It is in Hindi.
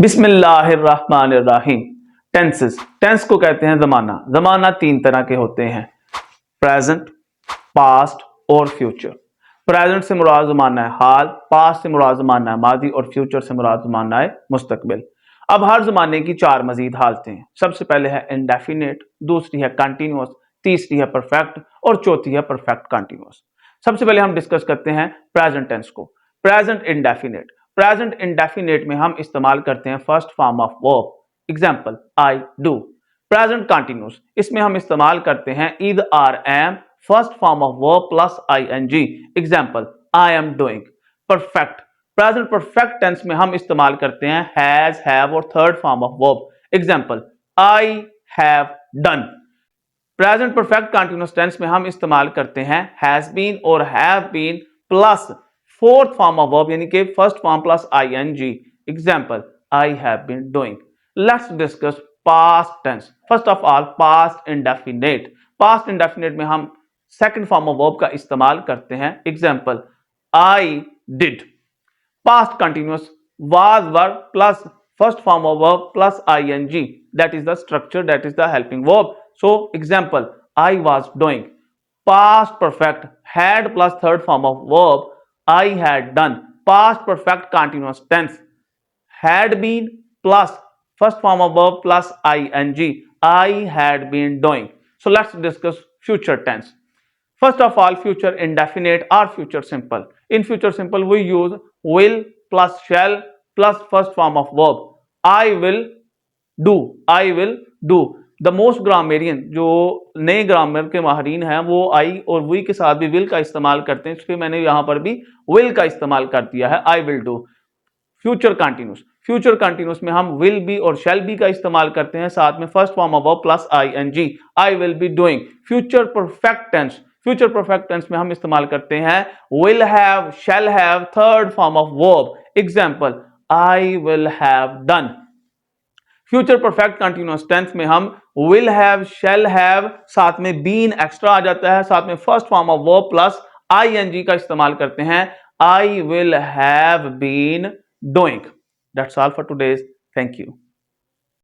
बिस्मिल्लाहिर्रहमानिर्रहीम। टेंसेस, टेंस को कहते हैं जमाना। जमाना तीन तरह के होते हैं, प्रेजेंट, पास्ट और फ्यूचर। प्रेजेंट से मुराद जमाना है हाल, पास्ट से मुराद जमाना है माजी और फ्यूचर से मुराद जमाना है मुस्तकबिल। अब हर जमाने की चार मजीद हालतें हैं। सबसे पहले है इंडेफिनेट, दूसरी है कंटिन्यूअस, तीसरी है परफेक्ट और चौथी है परफेक्ट कंटिन्यूअस। सबसे पहले हम डिस्कस करते हैं प्रेजेंट टेंस को। प्रेजेंट इंडेफिनेट, प्रेजेंट इंडेफिनेट में हम इस्तेमाल करते हैं first form of verb, example I do. Present continuous, इसमें हम इस्तेमाल करते हैं is are am, first form of verb plus ING, example I am doing. Perfect, present perfect tense में हम इस्तेमाल करते हैं हैज, हैव और third form of verb, example I have done. Present perfect continuous tense में हम इस्तेमाल करते हैं हैज बीन और have been plus fourth form of verb यानी कि first form plus ING, example I have been doing. Let's discuss past tense. First of all past indefinite. Past indefinite में हम सेकंड फॉर्म ऑफ वर्ब का इस्तेमाल करते हैं, example I did. Past continuous was verb plus first form of verb plus ing, that is the structure, that is the helping verb. So example I was doing. Past perfect had plus third form of verb I had done. Past perfect continuous tense had been plus first form of verb plus ing I had been doing. So let's discuss future tense. First of all, future indefinite or future simple. In future simple we use will plus shall plus first form of verb. I will do, I will do. The most grammarian, जो नए ग्रामर के माहरीन हैं, वो आई और वी के साथ भी विल का इस्तेमाल करते हैं, इसलिए मैंने यहां पर भी विल का इस्तेमाल कर दिया है, I will do. Future continuous, future continuous में हम विल बी और शैल बी का इस्तेमाल करते हैं, साथ में first form of verb plus ING, I will be doing. Future perfect tense, future perfect tense में हम इस्तेमाल करते हैं will have, shall have, third form of verb, example I will have done. Future perfect continuous tense में हम विल हैव, शैल हैव, साथ में बीन एक्स्ट्रा आ जाता है, साथ में first form of verb plus ING का इस्तेमाल करते हैं, I will have been doing. That's all for today's, thank you.